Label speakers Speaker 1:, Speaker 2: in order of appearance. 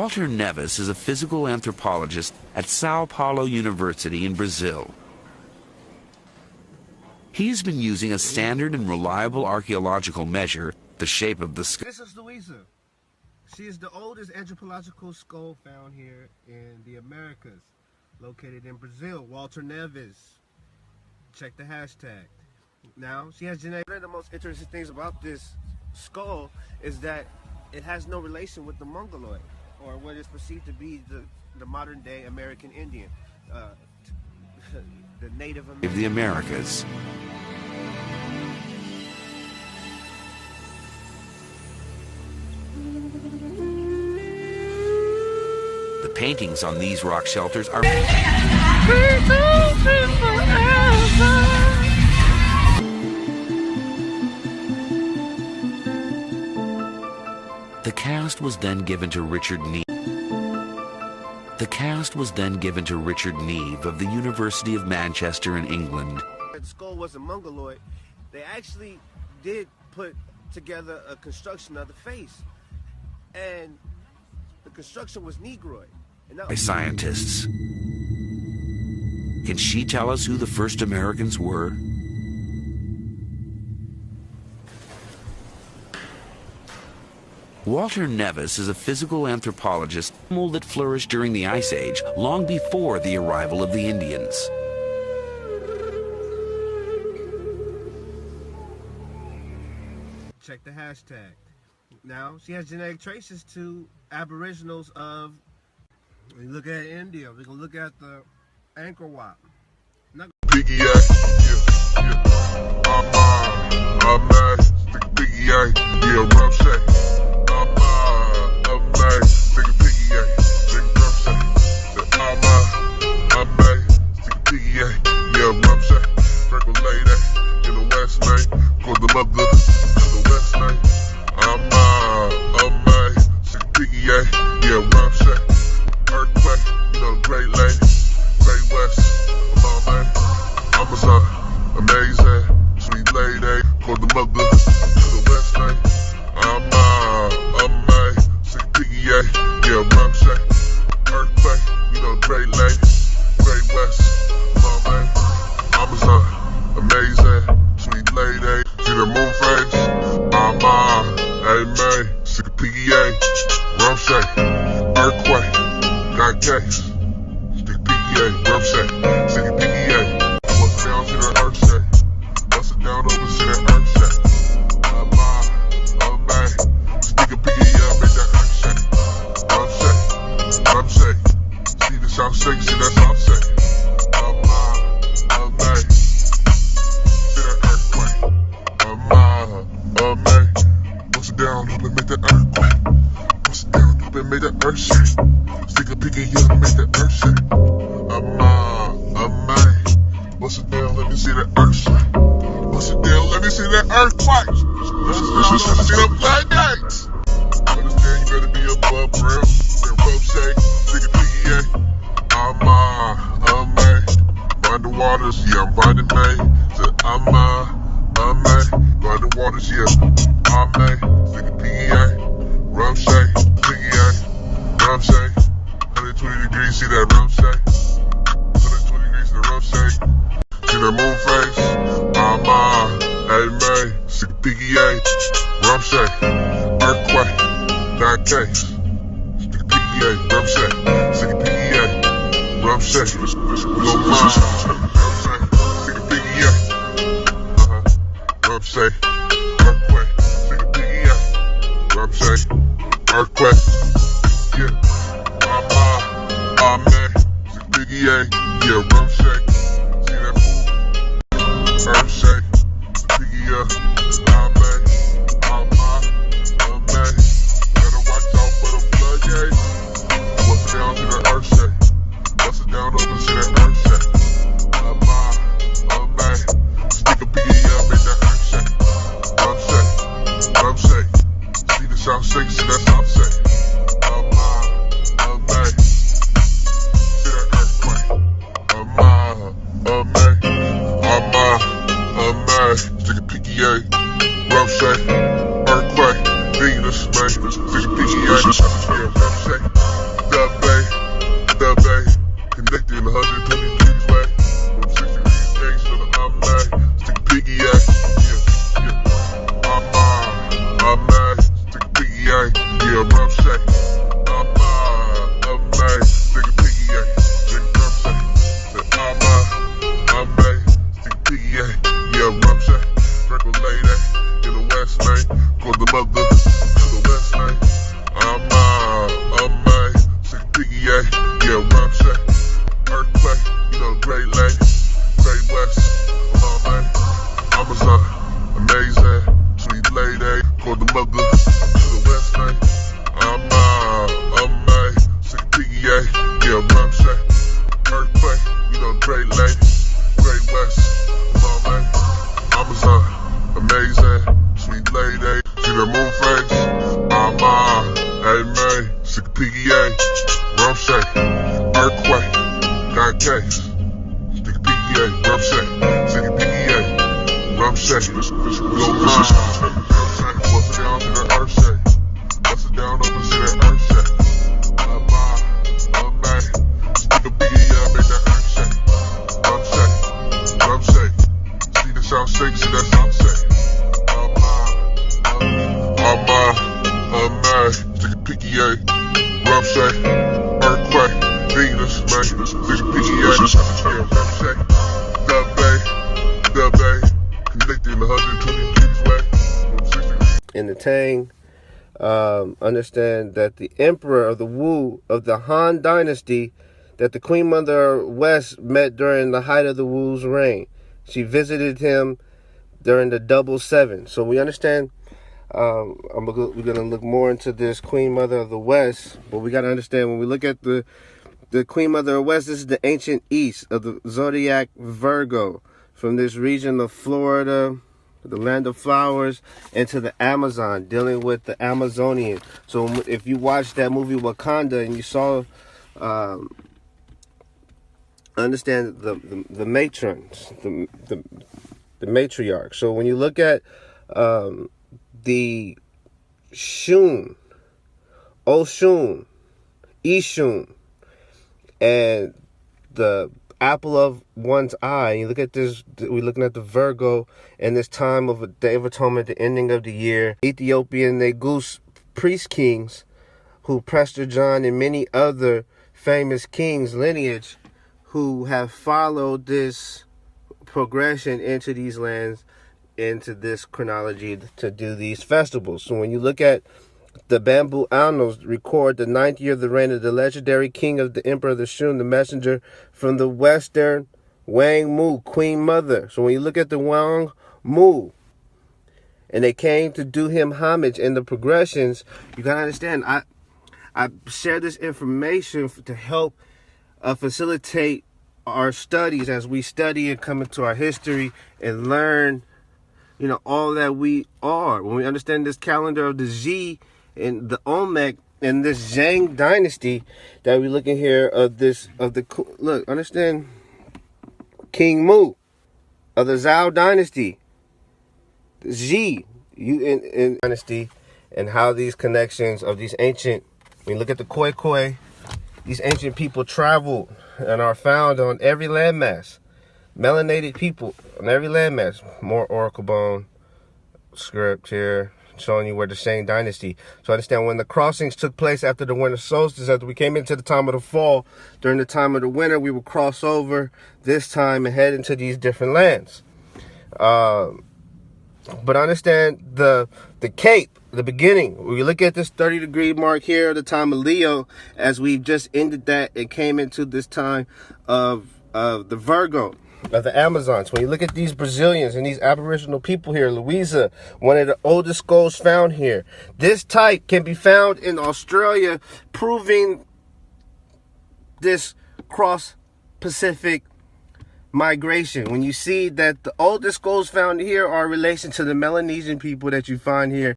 Speaker 1: Walter Neves is a physical anthropologist at Sao Paulo University in Brazil. He's been using a standard and reliable archaeological measure, the shape of the skull.
Speaker 2: This is Louisa. She is the oldest anthropological skull found here in the Americas, located in Brazil. Walter Neves. Check the hashtag. Now, she has genetic. One of the most interesting things about this skull is that it has no relation with the Mongoloid, or what is perceived to be the modern-day American Indian, the Native American.
Speaker 1: Of the Americas. The paintings on these rock shelters are The cast was then given to Richard Neve. The cast was then given to Richard Neve of the University of Manchester in England.
Speaker 2: The skull wasn't Mongoloid. They actually did put together a construction of the face, and the construction was Negroid.
Speaker 1: By scientists. Can she tell us who the first Americans were? Walter Neves is a physical anthropologist that flourished during the Ice Age, long before the arrival of the Indians.
Speaker 2: Check the hashtag. Now, she has genetic traces to aboriginals of, we look at India, we can look at the Angkor Wat.
Speaker 3: Biggie, yeah. I'm nice. Biggie, yeah, rum shake. I'm nice. Biggie, yeah, rum shake. I'm nice. Biggie, yeah, rum shake. Freckle lady in the West night. Call the mother in the West night. I'm nice. Biggie, yeah, rum shake. Earthquake, Great Lake, Great West. Amazon, amazing, sweet lady, call the mother to the West night. I'm sick piggy, yeah, rum shake, earthquake, Great Lake, Great West, Amazon, amazing, sweet lady, see the moon face. I'm amen, sick piggy, rum shake, earthquake, got case, sick piggy, rum shake, sick piggy, down to the earth shake. Bust it down over to the earth shake. Bang. Stick a piggy up, make that earth shake. Rum shake. See the south shake, see that south shake. Bang. See that earthquake. Bang. Bust it down, up and make that earthquake. Bust it down, up and make that earth shake. Stick a piggy up, make that earth shake. Bust it down, let me see that earthquake. Bust it down, let me see that earthquake. Let me see them black nights. Understand you better be above ground. That rope shake, stick it piggy, I'm Find the waters, yeah, I'm finding me. So I'm Find the waters, yeah, I'm stick it piggy, rum shake, piggy, rum shake. 120 degrees, see that rum shake. 120 degrees, see the rum shake. See that moon face, I'm amen, sick piggy, rum shake, earthquake, that case, sick piggy, rum shake, sick piggy, rum shake, we gon' rum shake, sick piggy, rum shake, earthquake, sick piggy, rum shake, earthquake, yeah, amen, sick piggy, yeah, rum shake. Earth shake, piggy up, amen. Better watch out for the floodgates. Bust it down to the earth shake. Bust it down over to that earth shake. Amen. Stick a piggy up, make that earth shake. Rum shake. See the south shake, see that south shake. Amen. See that earthquake. Rumsey, earthquake, got case. Stick PEA, Rumsey, stick PEA, Rumsey, go high. Bust it down to the earth say, bust it down over to the earth say. Stick a PEA, make that earth say. Rumsey, see the South Shake, see that South Shake. Stick a PEA, Rumsey, earthquake, Venus, man. Stick a PEA, Rumsey, the Bay, connected 120 degrees way.
Speaker 2: In the Tang, understand that the emperor of the Wu of the Han Dynasty, that the Queen Mother West met during the height of the Wu's reign. She visited him during the Double Seven. So we understand. We're going to look more into this Queen Mother of the West, but we got to understand when we look at the Queen Mother of the West, this is the ancient East of the zodiac Virgo, from this region of Florida, the land of flowers, into the Amazon, dealing with the Amazonian. So if you watched that movie Wakanda and you saw, understand the matrons, the matriarch. So when you look at the Shun, Oshun, Ishun, and the apple of one's eye. You look at this, we're looking at the Virgo and this time of a Day of Atonement, the ending of the year. Ethiopian Negus priest kings who Prester John and many other famous kings lineage who have followed this progression into these lands, into this chronology to do these festivals. So when you look at the Bamboo Annals, record the 9th year of the reign of the legendary king of the Emperor of the Shun, the messenger from the western Wang Mu, Queen Mother. So when you look at the Wang Mu, and they came to do him homage in the progressions, you gotta understand, I share this information to help facilitate our studies as we study and come into our history and learn, you know, all that we are. When we understand this calendar of the Xi and the Olmec and this Zhang dynasty that we're looking here look, understand King Mu of the Zhao dynasty, the Xi in dynasty, and how these connections of these ancient, when you look at the Khoi, these ancient people traveled and are found on every landmass. Melanated people on every landmass. More oracle bone script here showing you where the Shang dynasty. So understand when the crossings took place after the winter solstice, after we came into the time of the fall, during the time of the winter, we would cross over this time and head into these different lands. But understand the Cape, the beginning. We look at this 30-degree mark here, the time of Leo, as we've just ended that and came into this time of the Virgo, of the Amazons. When you look at these Brazilians and these aboriginal people here, Louisa, one of the oldest skulls found here. This type can be found in Australia, proving this cross-Pacific migration. When you see that the oldest skulls found here are in relation to the Melanesian people that you find here